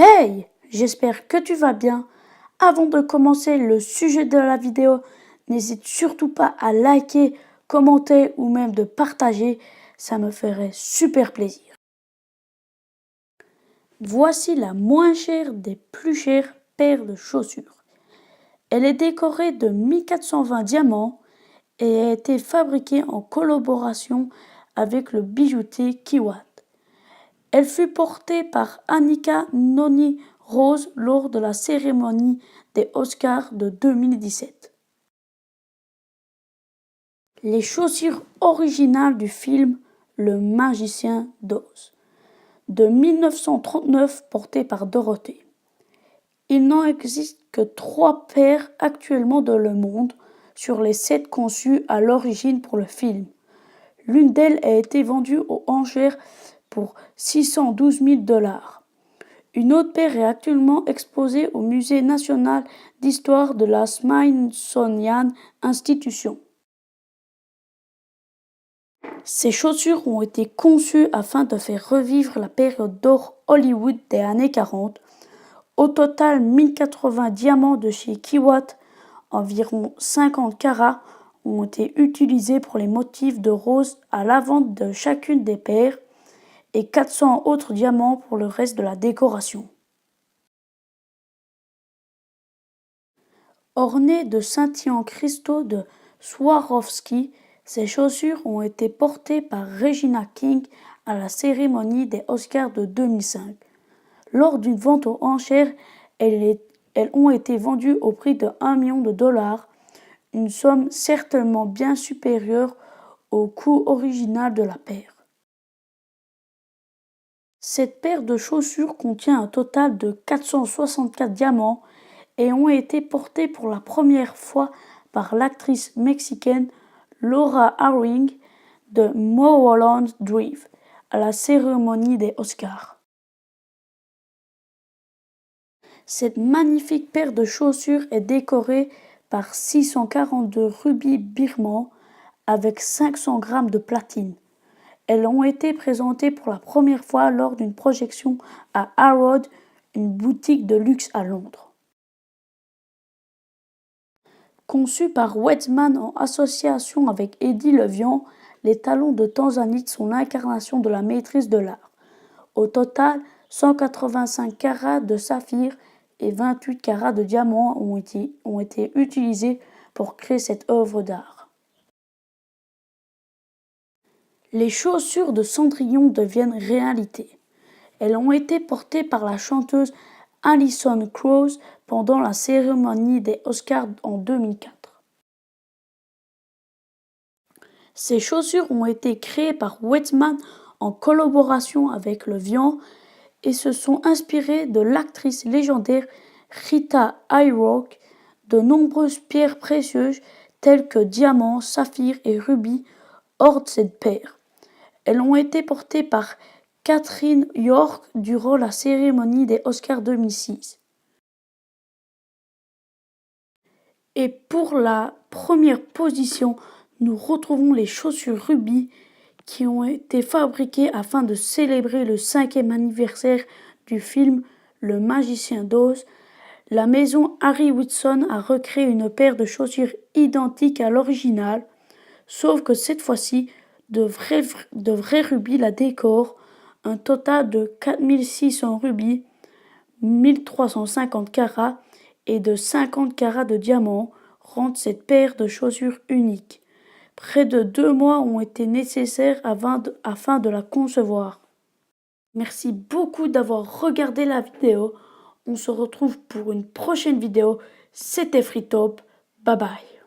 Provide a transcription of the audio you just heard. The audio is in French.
Hey, j'espère que tu vas bien. Avant de commencer le sujet de la vidéo, n'hésite surtout pas à liker, commenter ou même de partager, ça me ferait super plaisir. Voici la moins chère des plus chères paires de chaussures. Elle est décorée de 1420 diamants et a été fabriquée en collaboration avec le bijoutier Kiwat. Elle fut portée par Annika Noni Rose lors de la cérémonie des Oscars de 2017. Les chaussures originales du film Le Magicien d'Oz de 1939 portées par Dorothée. Il n'en existe que 3 paires actuellement dans le monde sur les 7 conçues à l'origine pour le film. L'une d'elles a été vendue aux enchères pour 612 000 $. Une autre paire est actuellement exposée au Musée national d'histoire de la Smithsonian Institution. Ces chaussures ont été conçues afin de faire revivre la période d'or Hollywood des années 40. Au total, 1080 diamants de chez Kiwat, environ 50 carats, ont été utilisés pour les motifs de rose à l'avant de chacune des paires et 400 autres diamants pour le reste de la décoration. Ornées de scintillants cristaux de Swarovski, ces chaussures ont été portées par Regina King à la cérémonie des Oscars de 2005. Lors d'une vente aux enchères, elles ont été vendues au prix de 1 million de $, une somme certainement bien supérieure au coût original de la paire. Cette paire de chaussures contient un total de 464 diamants et ont été portées pour la première fois par l'actrice mexicaine Laura Harring de Mulholland Drive à la cérémonie des Oscars. Cette magnifique paire de chaussures est décorée par 642 rubis birmans avec 500 grammes de platine. Elles ont été présentées pour la première fois lors d'une projection à Harrods, une boutique de luxe à Londres. Conçus par Wetzman en association avec Eddie Levian, les talons de tanzanite sont l'incarnation de la maîtrise de l'art. Au total, 185 carats de saphir et 28 carats de diamant ont été utilisés pour créer cette œuvre d'art. Les chaussures de Cendrillon deviennent réalité. Elles ont été portées par la chanteuse Alison Krauss pendant la cérémonie des Oscars en 2004. Ces chaussures ont été créées par Wetzman en collaboration avec Le Vian et se sont inspirées de l'actrice légendaire Rita Hayworth. De nombreuses pierres précieuses telles que diamants, saphirs et rubis ornent cette paire. Elles ont été portées par Catherine York durant la cérémonie des Oscars 2006. Et pour la première position, nous retrouvons les chaussures rubis qui ont été fabriquées afin de célébrer le 5e anniversaire du film Le Magicien d'Oz. La maison Harry Whitson a recréé une paire de chaussures identiques à l'original, sauf que cette fois-ci, de vrais rubis la décorent. Un total de 4600 rubis, 1350 carats et de 50 carats de diamants rendent cette paire de chaussures unique. Près de 2 mois ont été nécessaires afin de la concevoir. Merci beaucoup d'avoir regardé la vidéo. On se retrouve pour une prochaine vidéo. C'était Freetop. Bye bye.